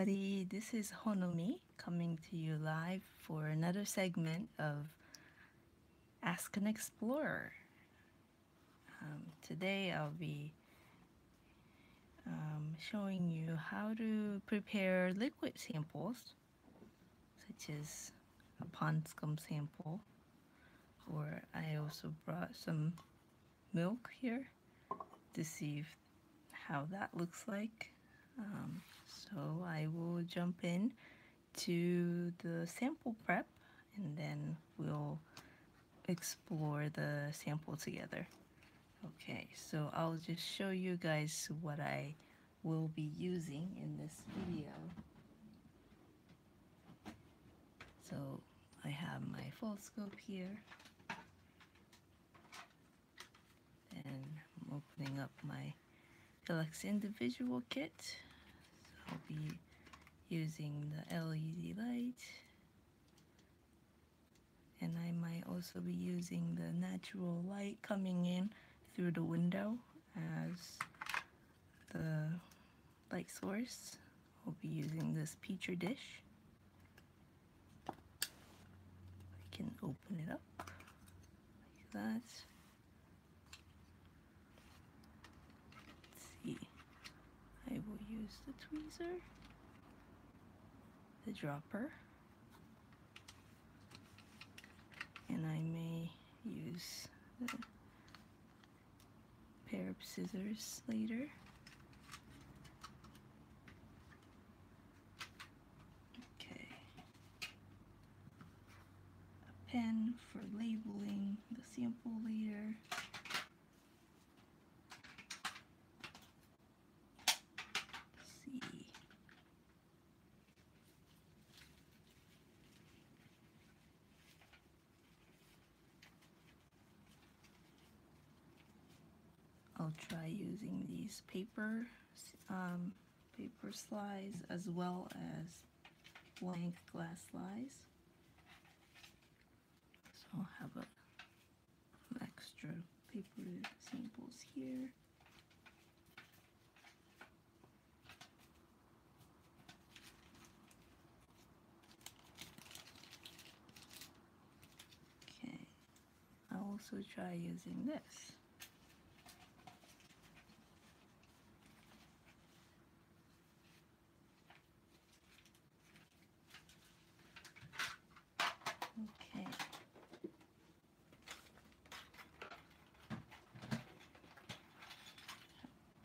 everybody, this is Honomi coming to you live for another segment of Ask an Explorer. Today I'll be showing you how to prepare liquid samples, such as a pond scum sample, or I also brought some milk here to see how that looks like. So I will jump in to the sample prep and then we'll explore the sample together. Okay, so I'll just show you guys what I will be using in this video. So I have my Foldscope here, and I'm opening up my Deluxe Individual Kit. So I'll be using the LED light, and I might also be using the natural light coming in through the window as the light source. I'll be using this Petri dish. I can open it up like that. Let's see. I will use the tweezer, the dropper, and I may use a pair of scissors later. Okay. A pen for labeling the sample later. Let's see. I'll try using these paper slides as well as blank glass slides. So I'll have some extra paper samples here. Okay, I'll also try using this. Okay.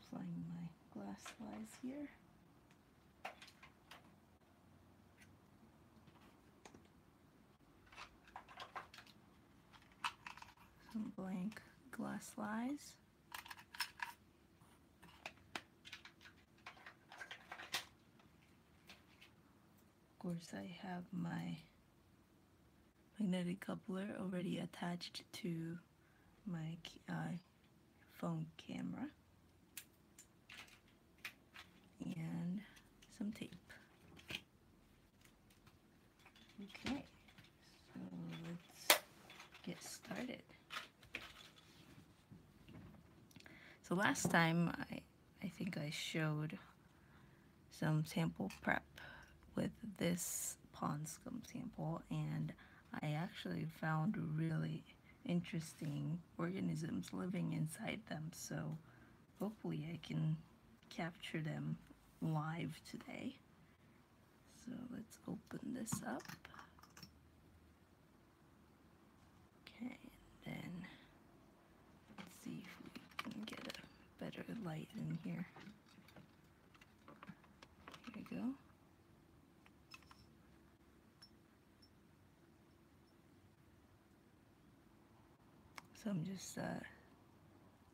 Applying my glass slides here. Some blank glass slides. Of course, I have my magnetic coupler already attached to my phone camera, and some tape. Okay, so let's get started. So last time I think I showed some sample prep with this pond scum sample, and I actually found really interesting organisms living inside them, so hopefully I can capture them live today. So let's open this up. Okay, and then let's see if we can get a better light in here. Here we go. So I'm just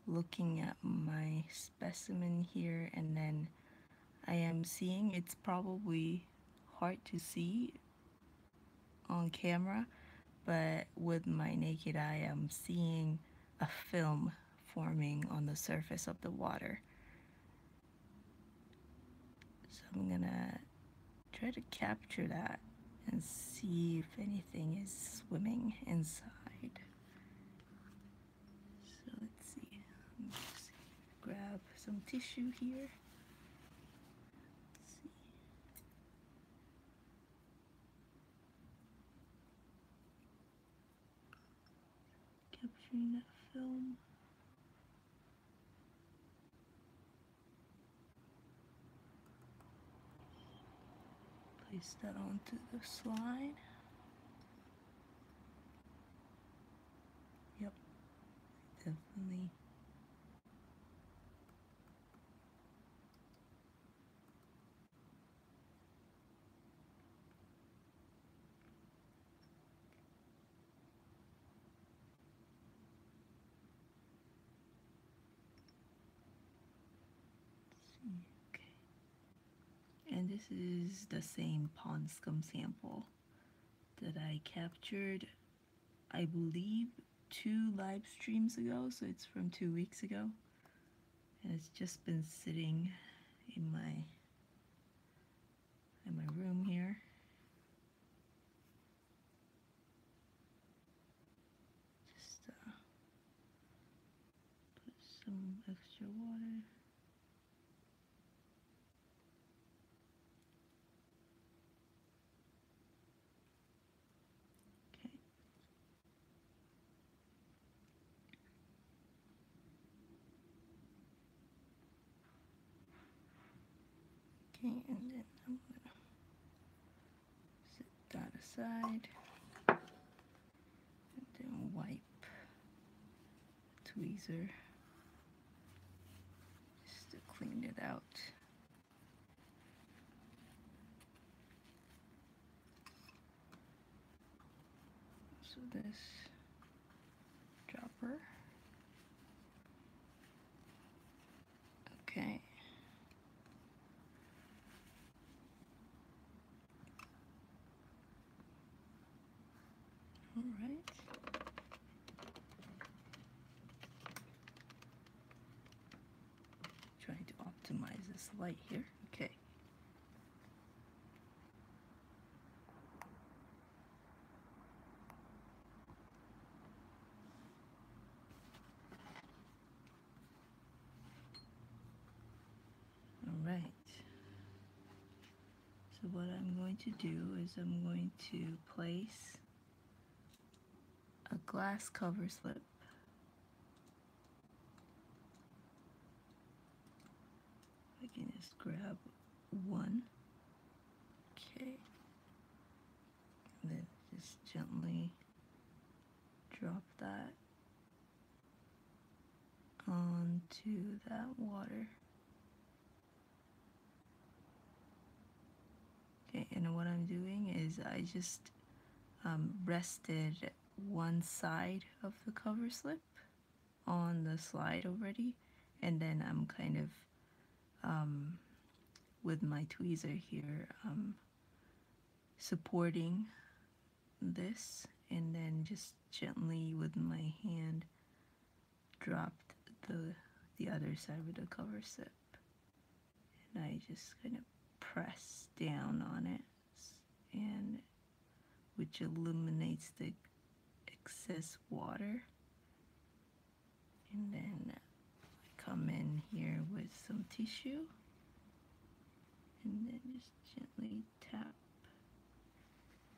looking at my specimen here, and then I am seeing, it's probably hard to see on camera, but with my naked eye I'm seeing a film forming on the surface of the water. So I'm gonna try to capture that and see if anything is swimming inside. So let's see. Let me just grab some tissue here. Let's see. capturing that film. Place that onto the slide. Yep, definitely. Okay. And this is the same pond scum sample that I captured, I believe, 2 live streams ago, so it's from 2 weeks ago. And it's just been sitting in my room here. Just put some extra water. Okay. Okay, and then I'm gonna set that aside and then wipe the tweezer just to clean it out. So this dropper. Okay. All right. Trying to optimize this light here. Okay. All right. So what I'm going to do is I'm going to place a glass cover slip I can just grab one. Okay. And then just gently drop that onto that water. Okay, and what I'm doing is I just rested one side of the cover slip on the slide already, and then I'm kind of with my tweezer here supporting this, and then just gently with my hand dropped the other side with the cover slip, and I just kind of press down on it, and which eliminates the excess water. And then I come in here with some tissue and then just gently tap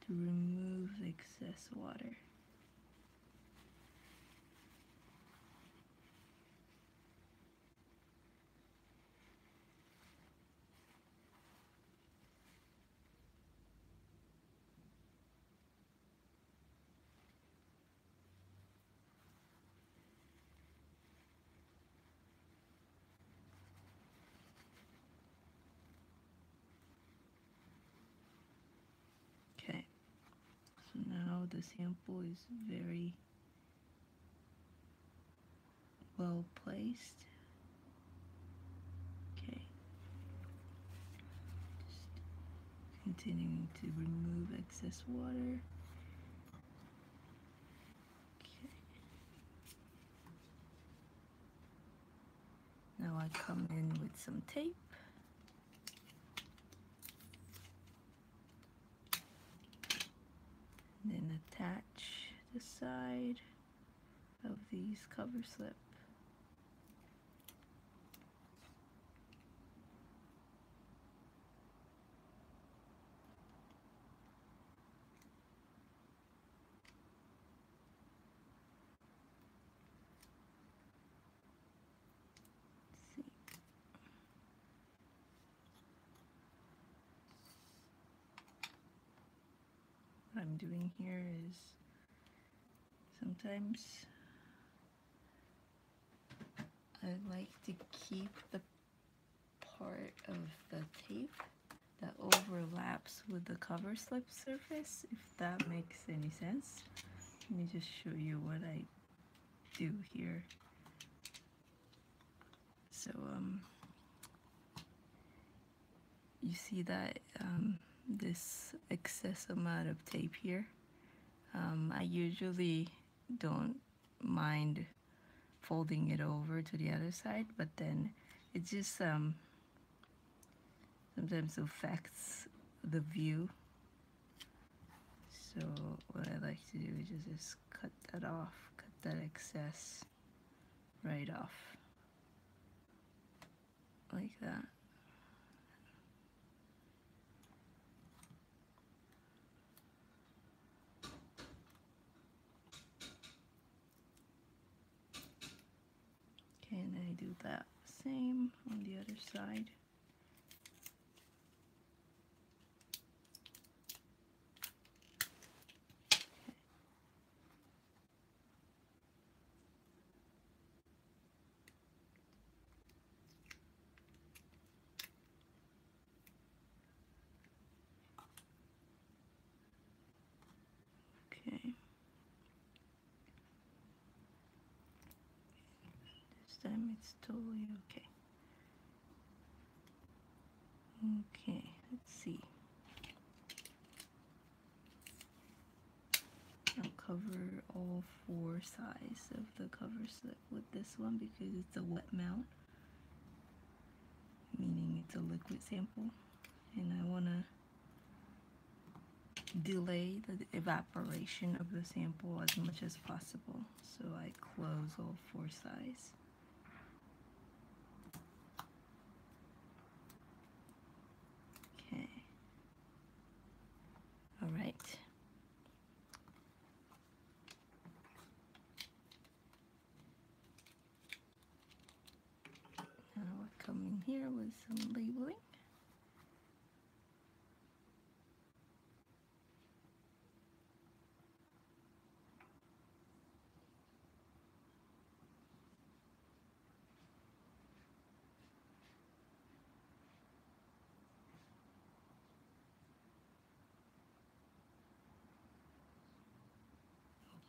to remove the excess water. Okay, so now the sample is very well placed. Okay, just continuing to remove excess water. Okay, now I come in with some tape. And then attach the side of these cover slip. I'm doing here is sometimes I like to keep the part of the tape that overlaps with the cover slip surface, if that makes any sense. Let me just show you what I do here. So you see that this excess amount of tape here, I usually don't mind folding it over to the other side, but then it just sometimes affects the view. So what I like to do is just cut that off, cut that excess right off, like that. Okay, and I do that same on the other side. Okay. This time it's totally okay. Okay, let's see. I'll cover all 4 sides of the cover slip with this one because it's a wet mount, meaning it's a liquid sample, and I want to delay the evaporation of the sample as much as possible, so I close all 4 sides. Okay. All right. Now I'll come in here with some labeling.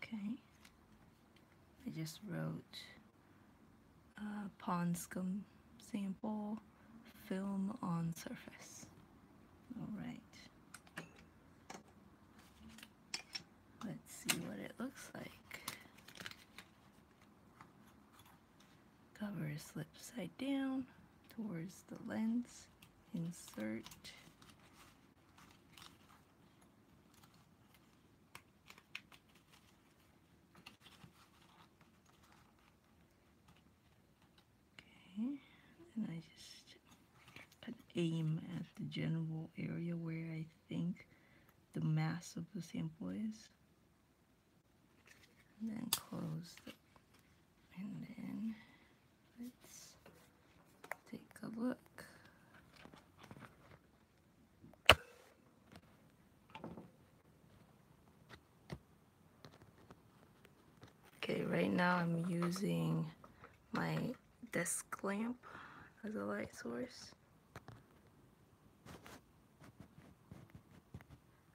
Okay. I just wrote pond scum sample, film on surface. All right. Let's see what it looks like. Cover slip side down towards the lens. Insert. Okay, and I just aim at the general area where I think the mass of the sample is. And then close the, and then let's take a look. Okay, right now I'm using my desk lamp as a light source.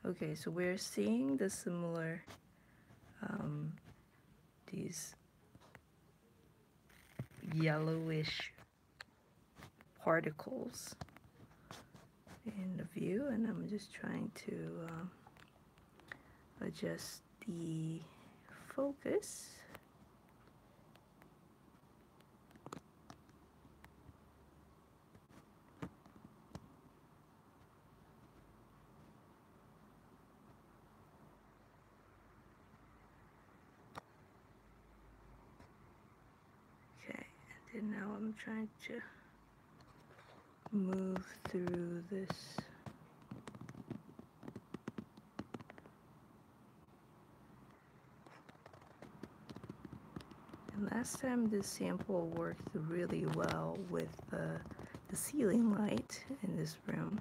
Okay, so we're seeing the similar, these yellowish particles in the view, and I'm just trying to adjust the focus. Okay, and then now I'm trying to move through this. And last time this sample worked really well with the ceiling light in this room.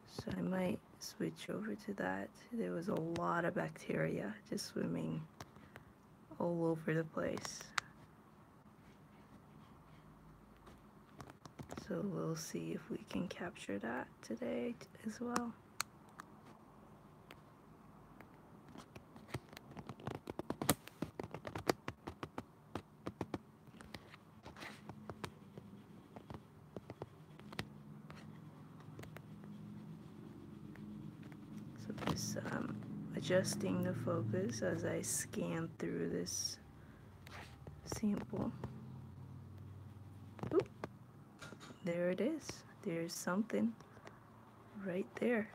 So I might switch over to that, there was a lot of bacteria just swimming all over the place. So we'll see if we can capture that today as well. So just adjusting the focus as I scan through this sample. Oop, there it is. There's something right there.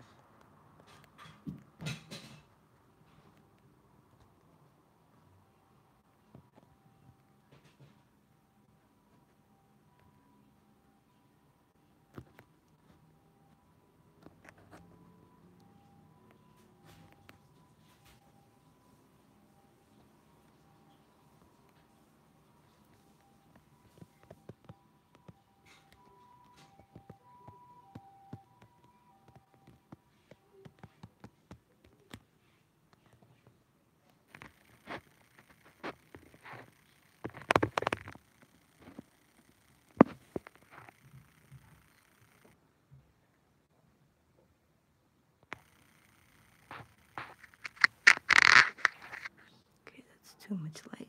Okay, that's too much light.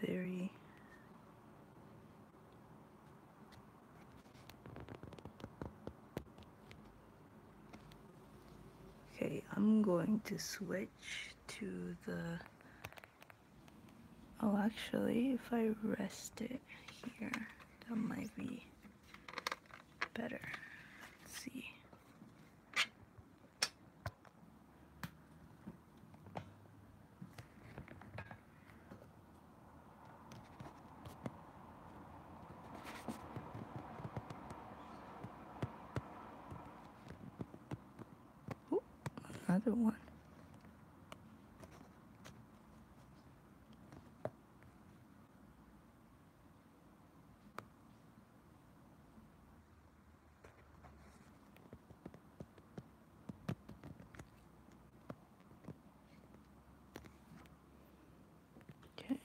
Very okay. I'm going to switch to the actually if I rest it here, that might be better. Let's see. Ooh, another one. Okay.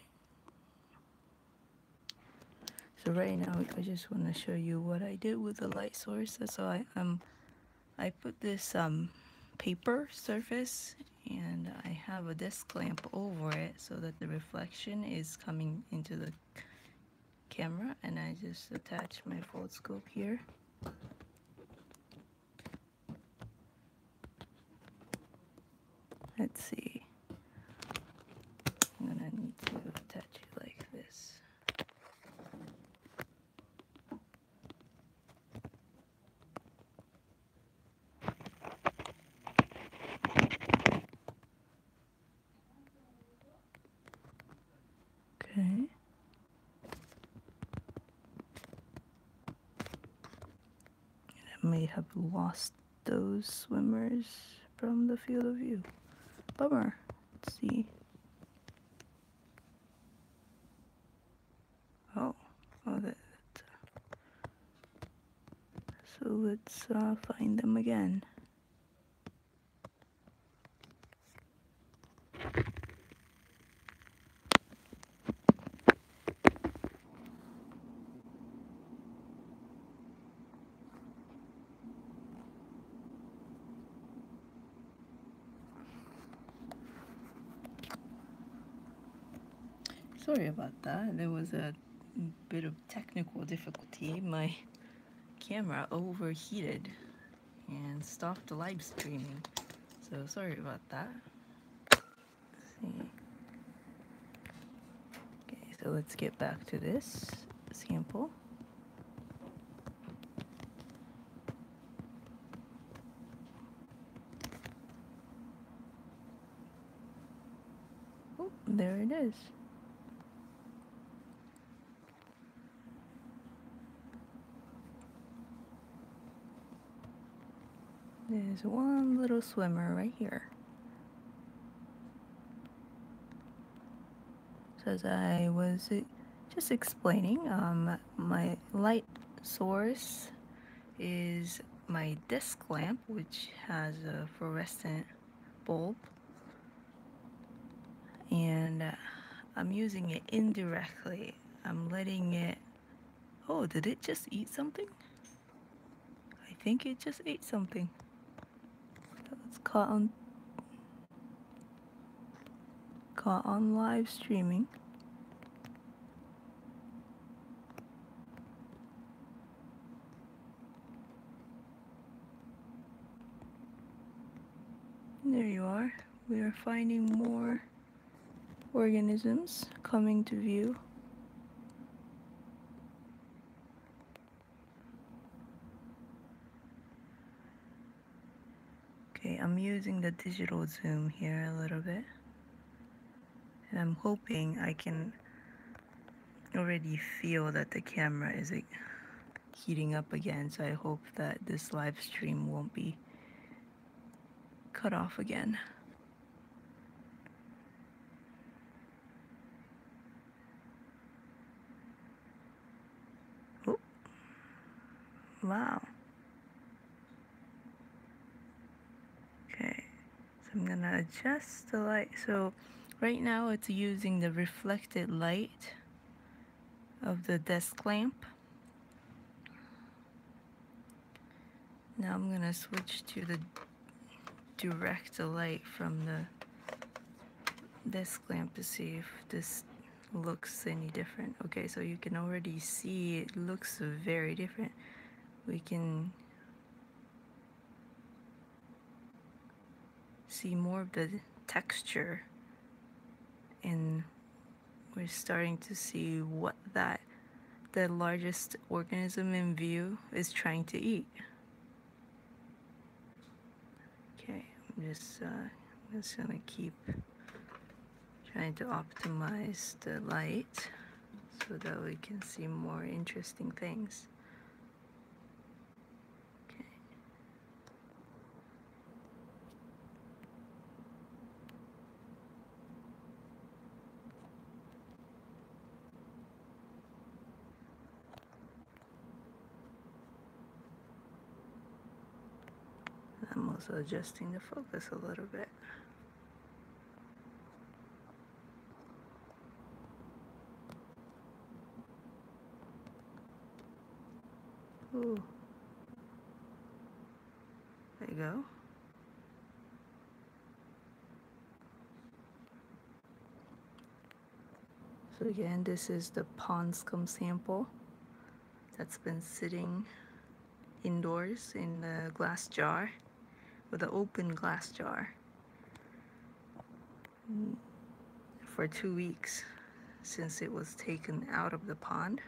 So right now I just want to show you what I did with the light source. So I put this paper surface and I have a desk lamp over it so that the reflection is coming into the camera, and I just attach my Foldscope here. Let's see. I'm gonna need to attach it like this. Okay. I may have lost those swimmers from the field of view. Bummer. Let's see. Oh, that. So let's find them again. Sorry about that. There was a bit of technical difficulty. My camera overheated and stopped the live streaming. So sorry about that. Let's see. Okay, so let's get back to this sample. Oh, there it is. There's one little swimmer right here. So as I was just explaining, my light source is my desk lamp, which has a fluorescent bulb, and I'm using it indirectly. I'm letting it... Oh, did it just eat something? I think it just ate something. It's caught on live streaming. There you are. We are finding more organisms coming to view. Okay, I'm using the digital zoom here a little bit. And I'm hoping I can already feel that the camera is heating up again. So I hope that this live stream won't be cut off again. Oh, wow. Okay, so I'm gonna adjust the light. So right now it's using the reflected light of the desk lamp. Now I'm gonna switch to the direct light from the desk lamp to see if this looks any different. Okay, so you can already see it looks very different. We can see more of the texture, and we're starting to see what the largest organism in view is trying to eat. Okay, I'm just gonna keep trying to optimize the light so that we can see more interesting things. Okay. I'm also adjusting the focus a little bit. Ooh. There you go. So again, this is the pond scum sample that's been sitting indoors in the glass jar, with an open glass jar, for 2 weeks since it was taken out of the pond.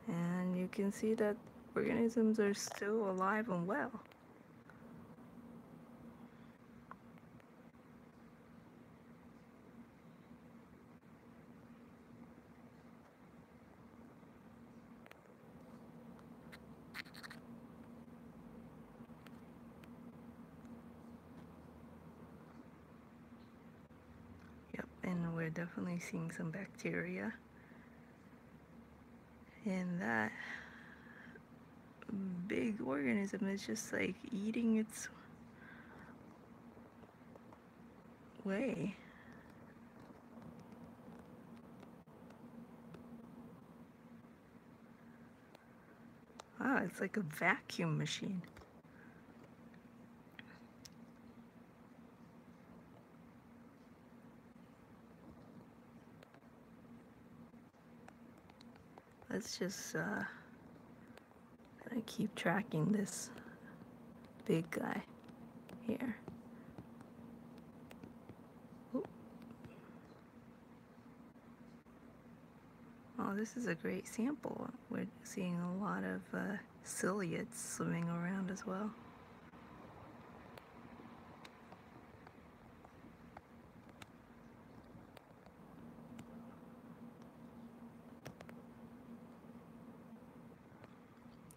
And you can see that organisms are still alive and well. Yep, and we're definitely seeing some bacteria. And that big organism is just like eating its way. Wow, it's like a vacuum machine. Let's just keep tracking this big guy here. Oop. Oh, this is a great sample. We're seeing a lot of ciliates swimming around as well.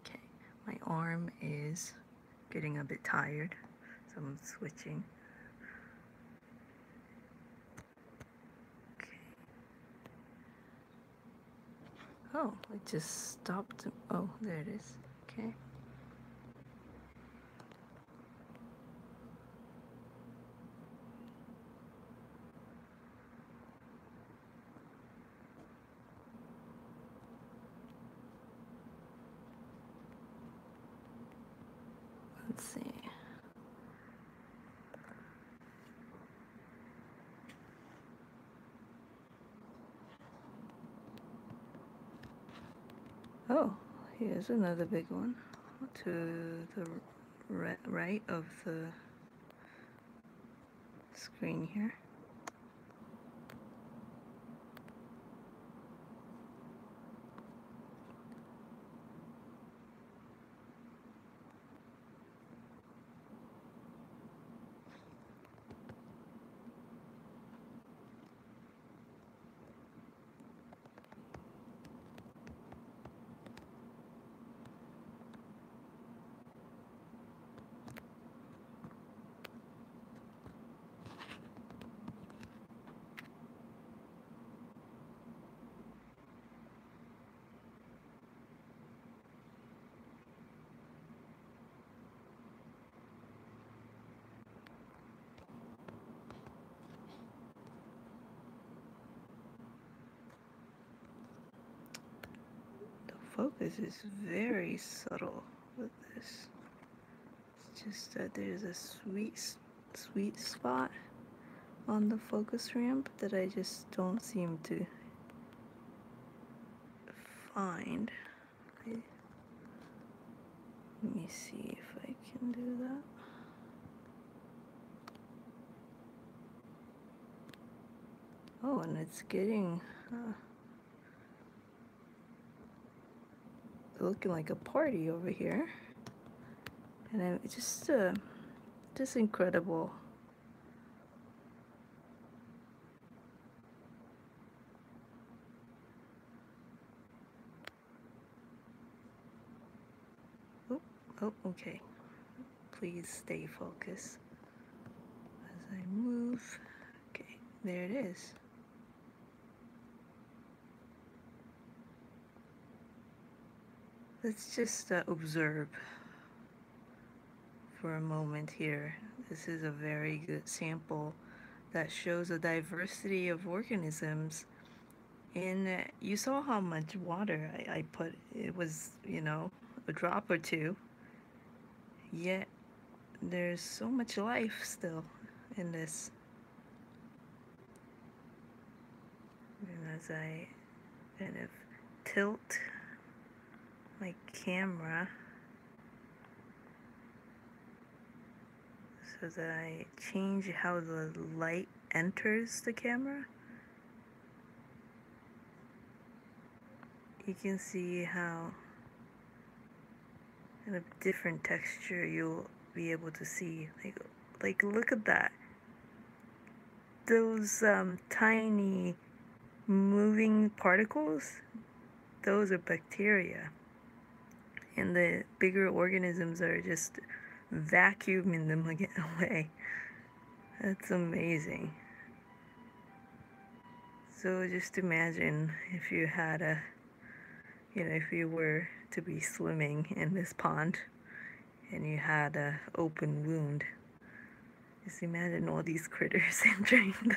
Okay, my arm is getting a bit tired, so I'm switching. Okay. Oh, it just stopped. Oh, there it is. Okay. Let's see. Oh, here's another big one to the right of the screen here. Focus is very subtle with this. It's just that there's a sweet spot on the focus ramp that I just don't seem to find. Let me see if I can do that. Oh, and it's getting looking like a party over here, and it's just incredible. Oh, okay. Please stay focused as I move. Okay, there it is. Let's just observe for a moment here. This is a very good sample that shows a diversity of organisms. And you saw how much water I put. It was, a drop or two. Yet there's so much life still in this. And as I kind of tilt my camera so that I change how the light enters the camera, you can see how kind of different texture you'll be able to see. Like look at that. Those tiny moving particles, those are bacteria. And the bigger organisms are just vacuuming them away. That's amazing. So just imagine if you had if you were to be swimming in this pond and you had an open wound. Just imagine all these critters entering the...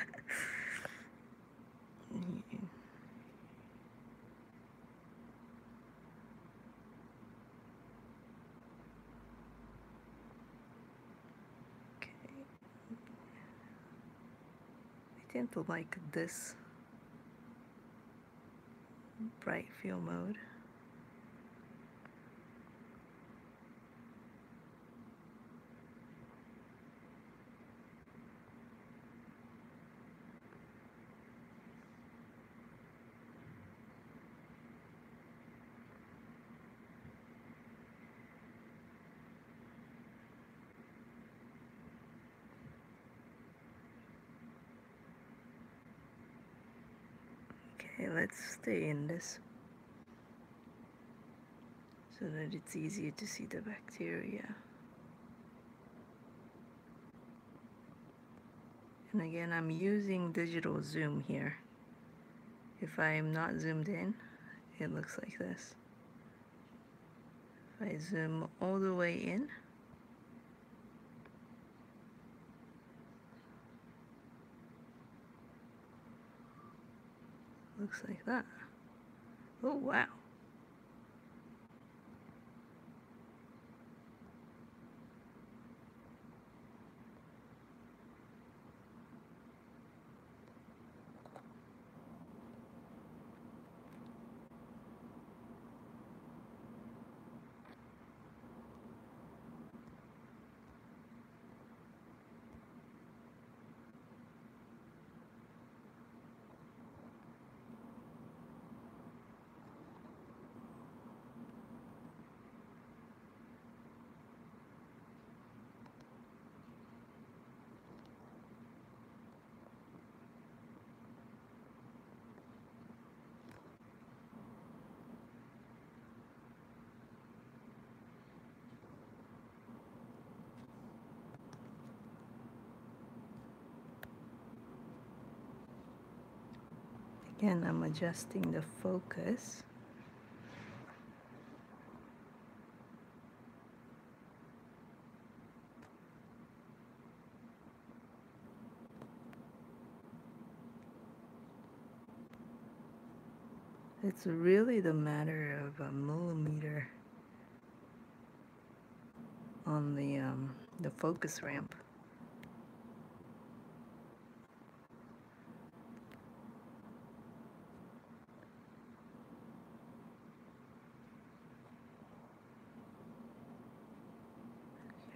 I tend to like this bright field mode. Okay, let's stay in this so that it's easier to see the bacteria. And again, I'm using digital zoom here. If I am not zoomed in, it looks like this. If I zoom all the way in, looks like that. Oh, wow. Again, I'm adjusting the focus. It's really the matter of a millimeter on the focus ramp.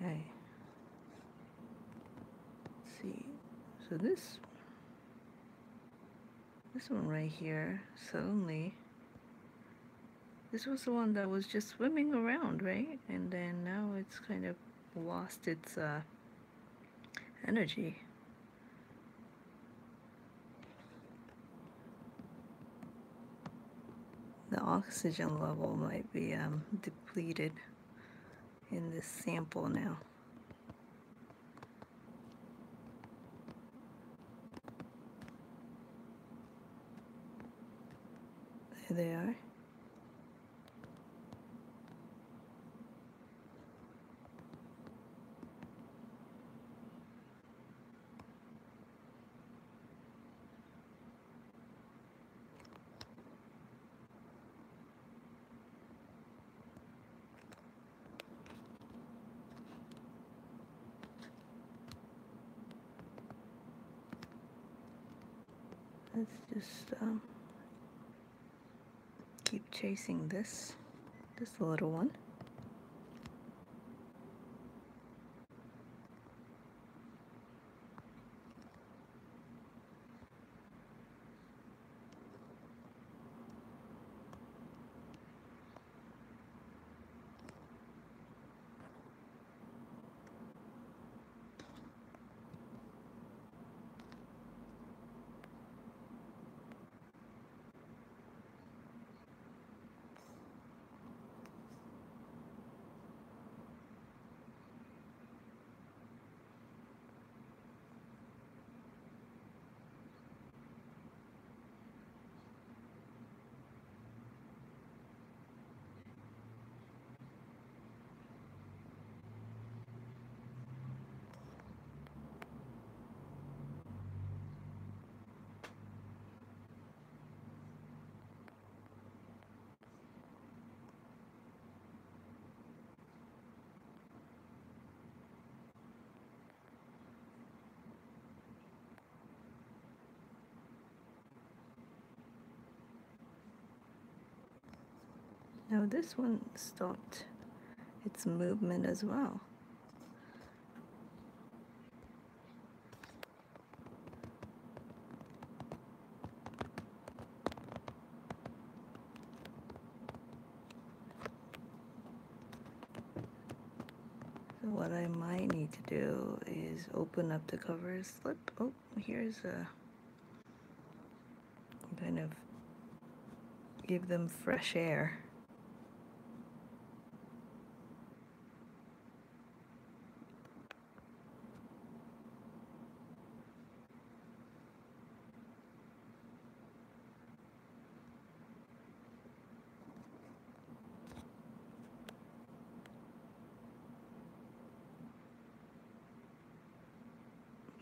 Okay. Let's see. So this one right here, suddenly, this was the one that was just swimming around, right? And then now it's kind of lost its energy. The oxygen level might be depleted in this sample now. There they are. Let's just keep chasing this little one. Now this one stopped its movement as well. So what I might need to do is open up the cover slip. Oh, here's a kind of give them fresh air.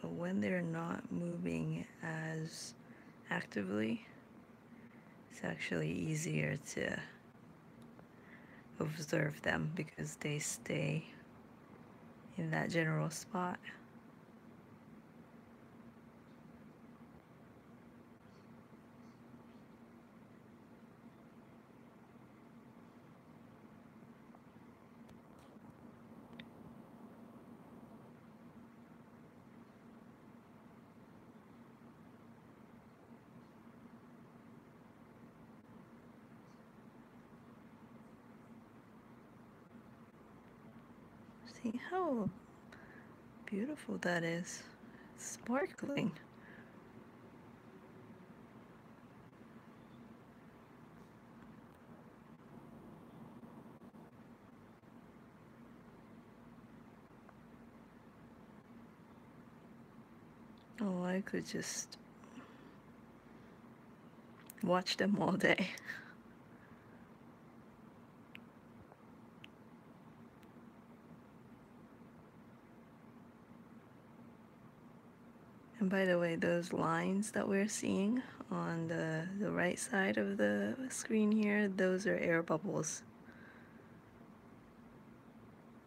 But when they're not moving as actively, it's actually easier to observe them because they stay in that general spot. See how beautiful that is. It's sparkling. Oh, I could just watch them all day. And by the way, those lines that we're seeing on the right side of the screen here, those are air bubbles.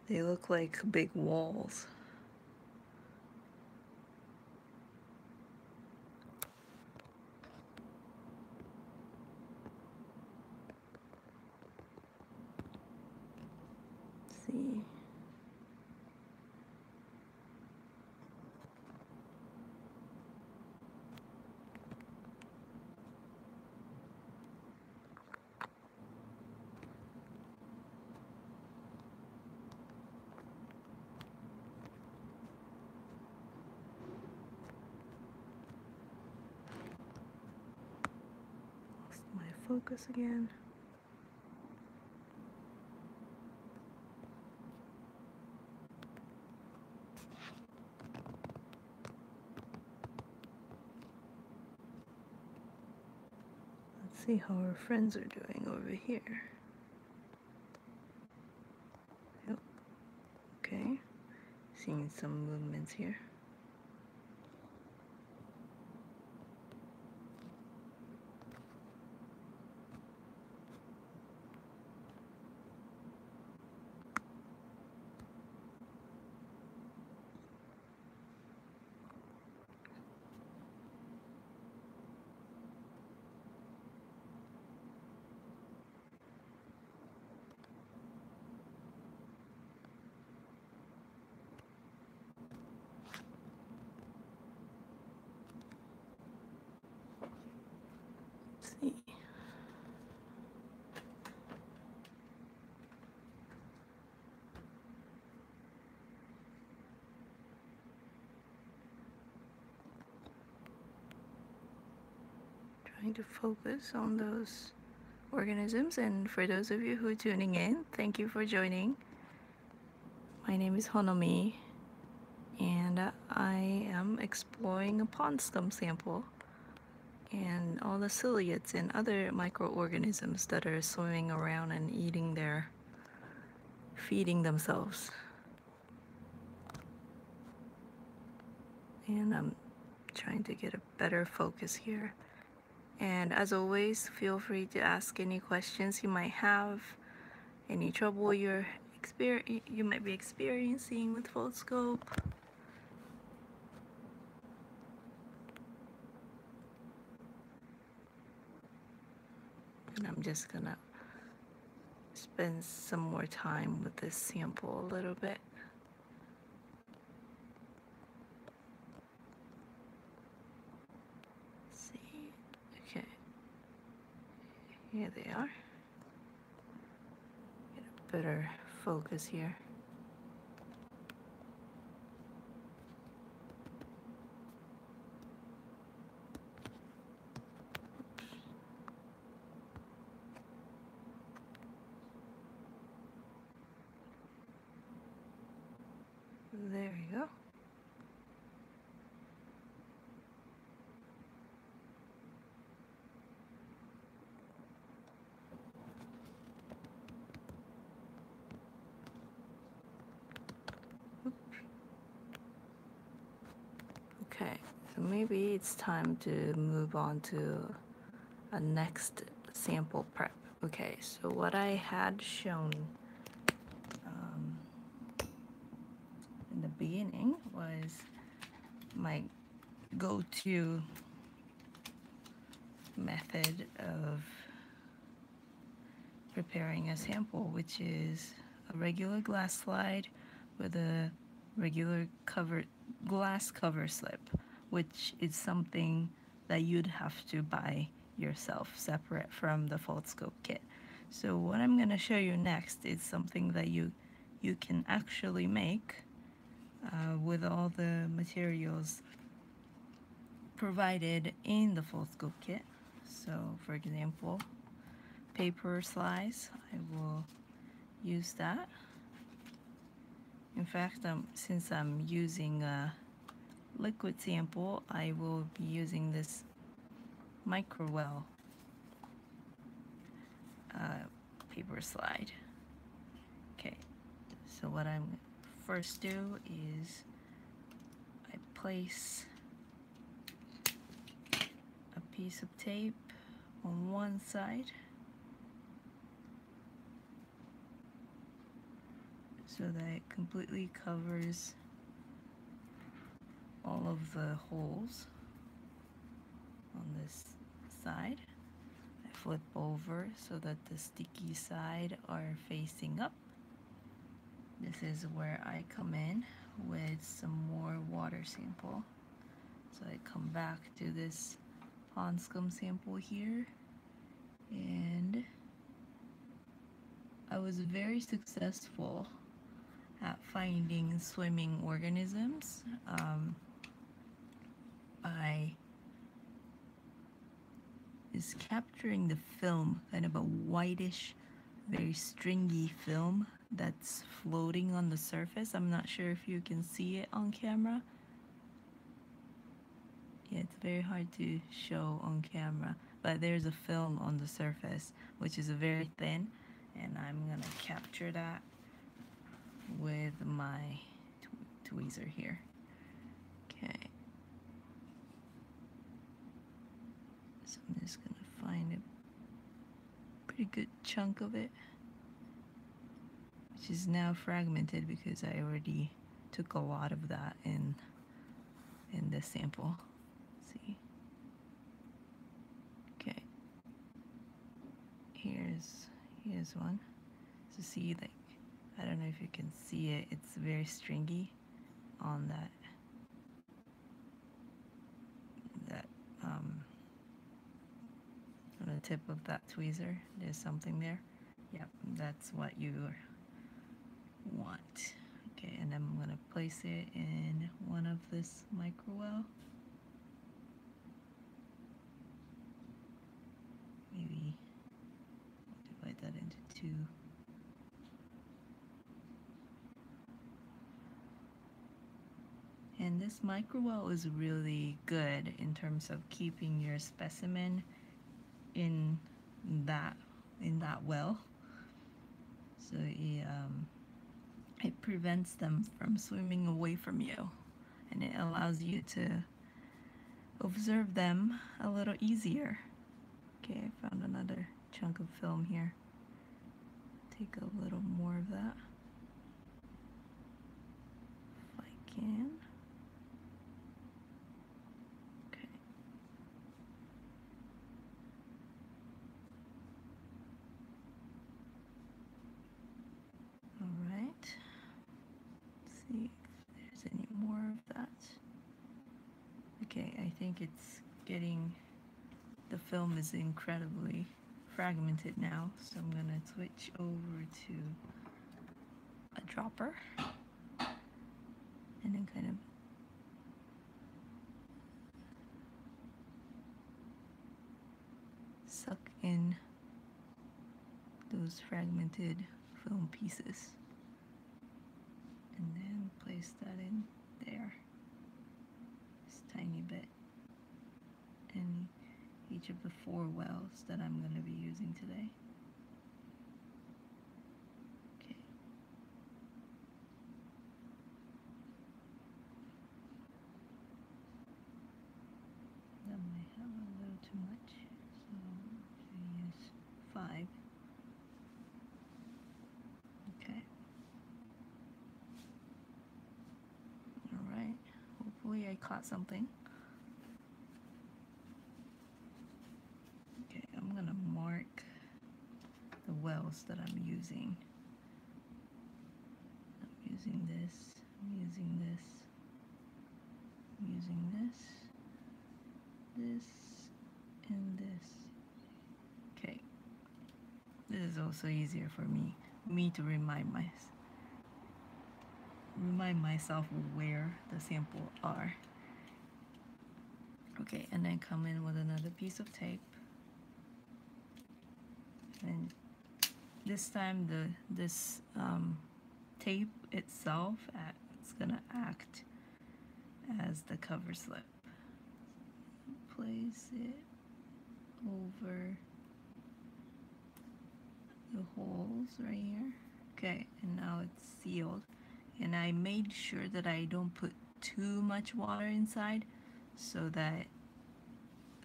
They look like big walls. Let's see. Lost my focus again. Let's see how our friends are doing over here. Yep. Okay. Seeing some movements here. Let's see. Trying to focus on those organisms, and for those of you who are tuning in, thank you for joining. My name is Honomi, and I am exploring a pond scum sample and all the ciliates and other microorganisms that are swimming around and feeding themselves. And I'm trying to get a better focus here. And as always, feel free to ask any questions you might have, any trouble you might be experiencing with Foldscope. And I'm just gonna spend some more time with this sample a little bit. Let's see. Okay. Here they are. Get a better focus here. There you go. Okay, so maybe it's time to move on to a next sample prep. Okay, so what I had shown in the beginning was my go-to method of preparing a sample, which is a regular glass slide with a regular glass cover slip, which is something that you'd have to buy yourself separate from the Foldscope kit. So what I'm going to show you next is something that you can actually make with all the materials provided in the Foldscope kit. So for example, paper slice, I will use that. In fact, since I'm using a liquid sample, I will be using this microwell paper slide. Okay, so what I'm first do is I place a piece of tape on one side so that it completely covers all of the holes on this side. I flip over so that the sticky side are facing up. This is where I come in with some more water sample. So I come back to this pond scum sample here, and I was very successful at finding swimming organisms by is capturing the film, kind of a whitish, very stringy film that's floating on the surface. I'm not sure if you can see it on camera. Yeah, it's very hard to show on camera, but there's a film on the surface which is very thin, and I'm gonna capture that with my tweezer here. Okay, so I'm just gonna find a pretty good chunk of it, which is now fragmented because I already took a lot of that in this sample. Let's see. Okay, here's one. So see, like, I don't know if you can see it, it's very stringy on that on the tip of that tweezer. There's something there. Yep, that's what you want. Okay, and I'm gonna place it in one of this microwell. Maybe divide that into two. And this microwell is really good in terms of keeping your specimen in that well. So it prevents them from swimming away from you, and it allows you to observe them a little easier. Okay, I found another chunk of film here. Take a little more of that if I can. Okay. All right. Let's see if there's any more of that. Okay, I think it's getting, the film is incredibly fragmented now, so I'm gonna switch over to a dropper and then kind of suck in those fragmented film pieces. and then place that in there, this tiny bit, in each of the 4 wells that I'm going to be using today. Okay. That might have a little too much, so I use 5. Okay. Alright. Hopefully I caught something. Okay, I'm gonna mark the wells that I'm using. I'm using this, I'm using this, I'm using this, and this. Okay. This is also easier for me to remind myself where the sample are. Okay, and then come in with another piece of tape. And this time this tape itself, it's gonna act as the cover slip. Place it over the holes right here. Okay, and now it's sealed. And I made sure that I don't put too much water inside so that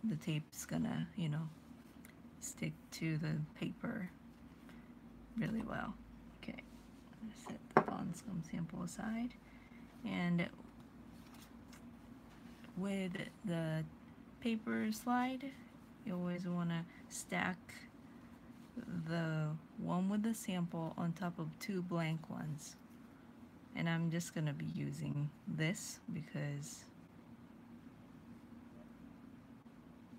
the tape's gonna, you know, stick to the paper really well. Okay, set the Foldscope sample aside. And with the paper slide, you always want to stack the one with the sample on top of 2 blank ones. And I'm just going to be using this because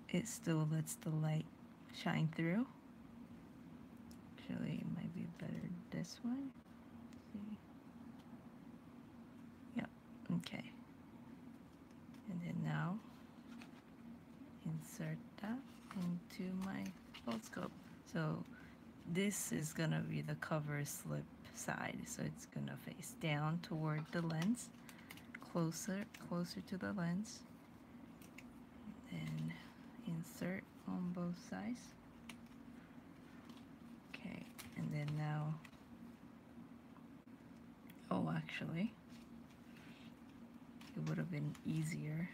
it still lets the light shine through. Actually, it might be better this way. Let's see. Yep, okay. And then now, insert that into my Foldscope. So this is gonna be the cover slip side, so it's gonna face down toward the lens, closer to the lens, and insert on both sides. Okay, and then now, oh, actually, it would have been easier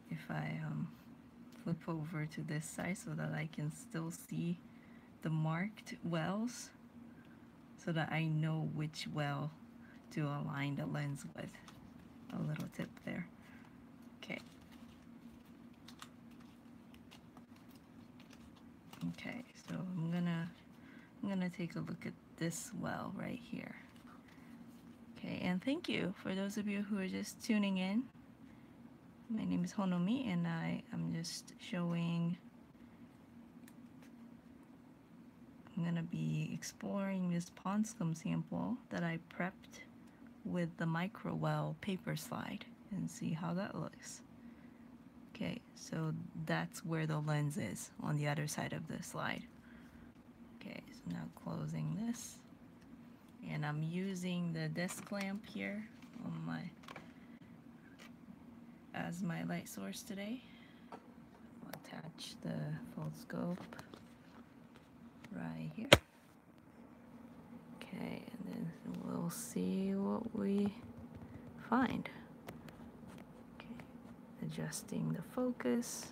if I flip over to this side so that I can still see the marked wells, so that I know which well to align the lens with. A little tip there. Okay. Okay, so I'm gonna take a look at this well right here. Okay, and thank you for those of you who are just tuning in. My name is Honomi, and I am just showing. I'm gonna be exploring this Foldscope sample that I prepped with the micro well paper slide and see how that looks. Okay, so that's where the lens is, on the other side of the slide. Okay, so now closing this, and I'm using the desk lamp here on as my light source today. I'll attach the Foldscope right here. Okay, and then we'll see what we find. Okay, adjusting the focus.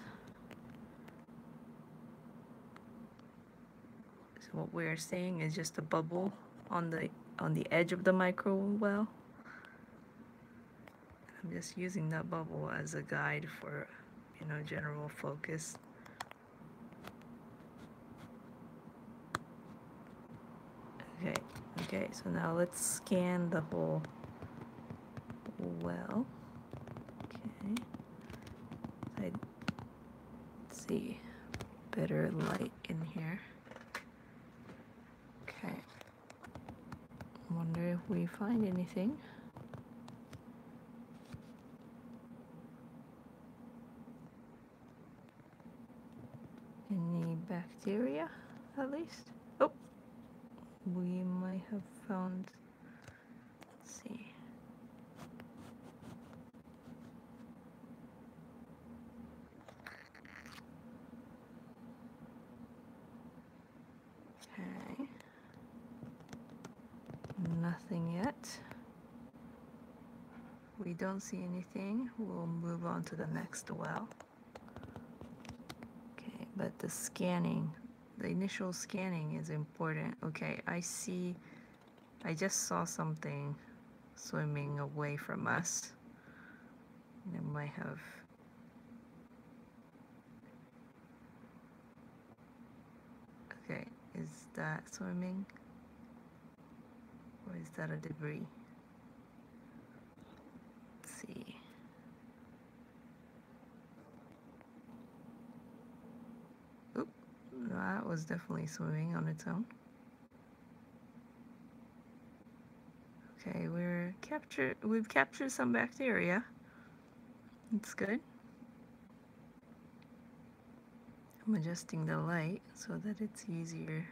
So what we're seeing is just a bubble on the edge of the micro well. I'm just using that bubble as a guide for, you know, general focus. Okay, so now let's scan the whole well. Okay, let's see, better light in here. Okay, wonder if we find anything. Any bacteria, at least? Oh, we might have found we don't see anything, we'll move on to the next well. Okay, but the scanning, the initial scanning is important. Okay, I just saw something swimming away from us. It might have... Okay, is that swimming? Or is that a debris? Let's see. Oop, that was definitely swimming on its own. Okay, we've captured some bacteria. It's good. I'm adjusting the light so that it's easier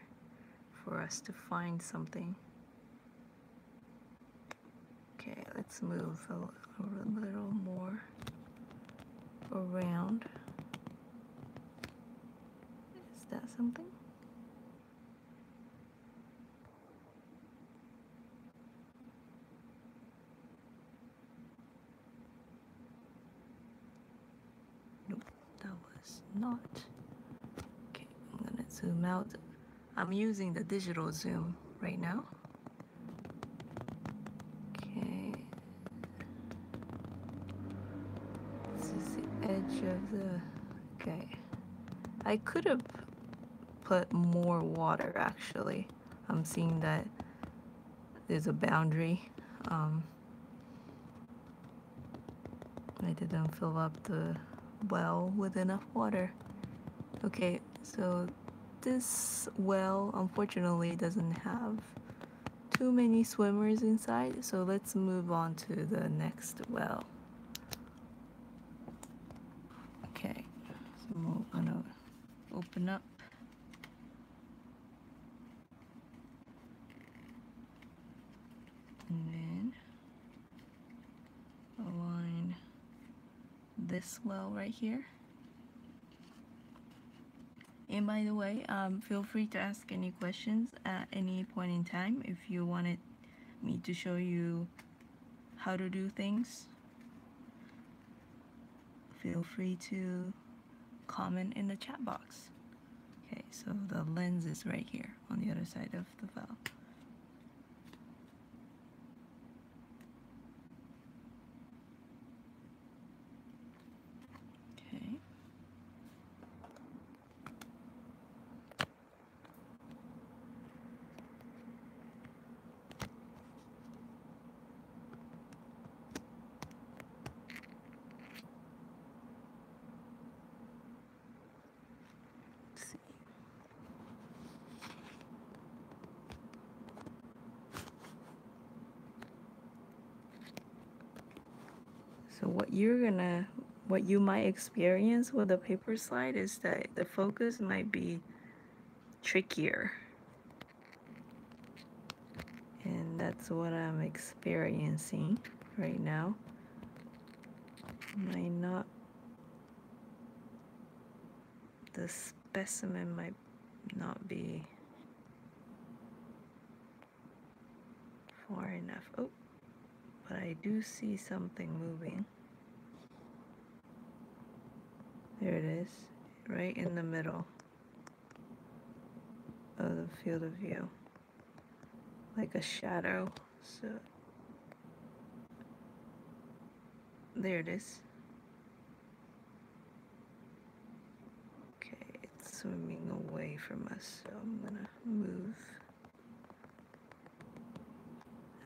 for us to find something. Okay, let's move a little more around. Is that something? Nope, that was not. Okay, I'm gonna zoom out. I'm using the digital zoom right now. Okay. This is the edge of the... Okay. I could have put more water actually. I'm seeing that there's a boundary. I didn't fill up the well with enough water. Okay, so this well unfortunately doesn't have too many swimmers inside, so let's move on to the next well. Okay, so we're gonna open up. And then align this well right here. And by the way, feel free to ask any questions at any point in time if you wanted me to show you how to do things. Feel free to comment in the chat box. Okay, so the lens is right here on the other side of the valve. Okay. Let's see. So what you might experience with a paper slide is that the focus might be trickier. And that's what I'm experiencing right now. The specimen might not be far enough. Oh, but I do see something moving. There it is, right in the middle of the field of view, like a shadow. So there it is. Okay, it's swimming away from us, so I'm gonna move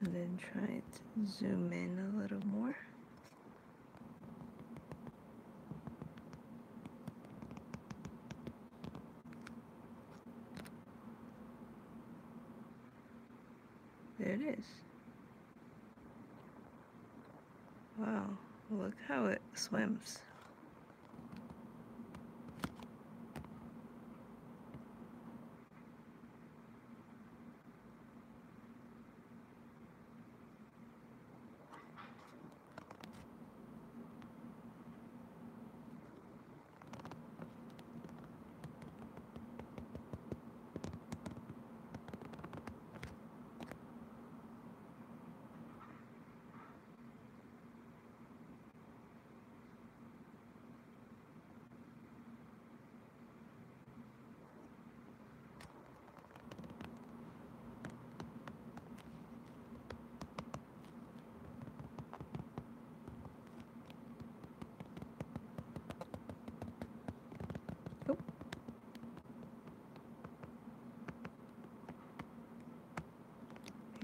and then try to zoom in a little more. There it is. Wow, look how it swims.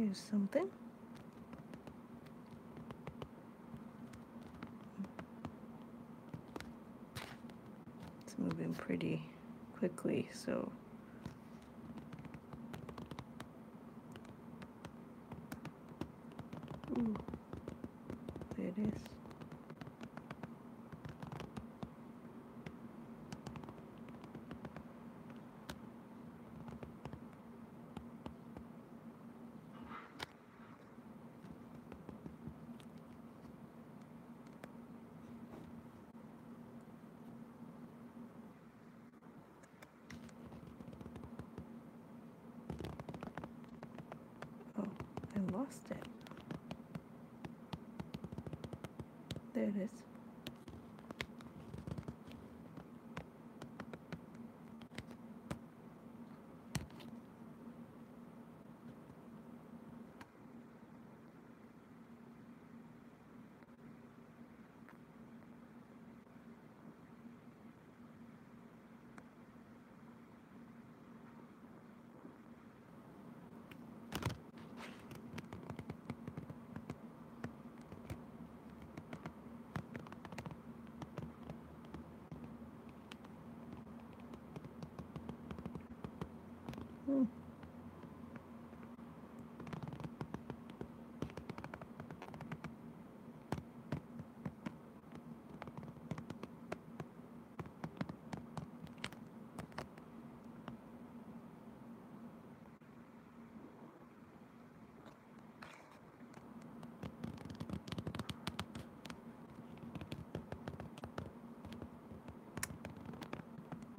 Here's something. It's moving pretty quickly, so ooh, there it is. Oh, I lost it. There it is. Hmm.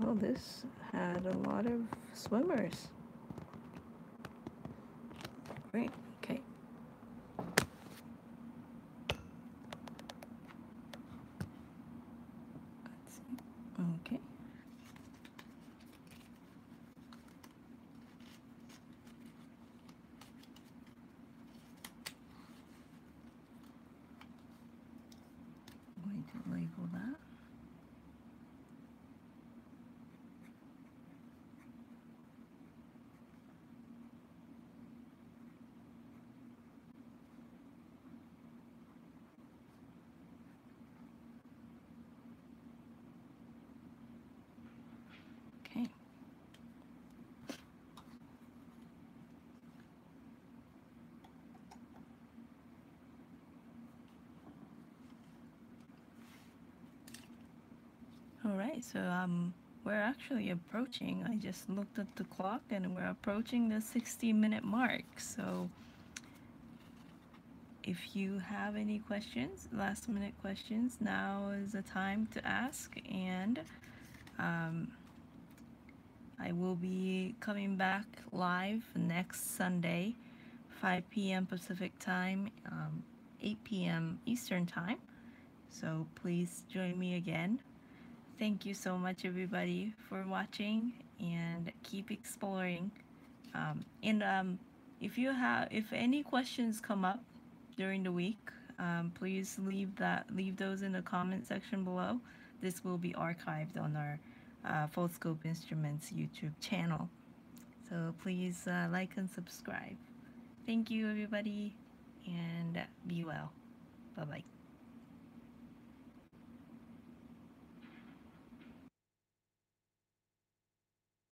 Well, this had a lot of swimmers. Great. Okay. Let's see. Okay. I'm going to label that. Okay. All right, so we're actually approaching. I just looked at the clock and we're approaching the 60-minute mark. So if you have any questions, last minute questions, now is the time to ask. And I will be coming back live next Sunday, 5 p.m. Pacific time, 8 p.m. Eastern time. So please join me again. Thank you so much, everybody, for watching, and keep exploring. If any questions come up during the week, please leave those in the comment section below. This will be archived on our Foldscope Instruments YouTube channel. So please like and subscribe. Thank you, everybody, and be well. Bye bye.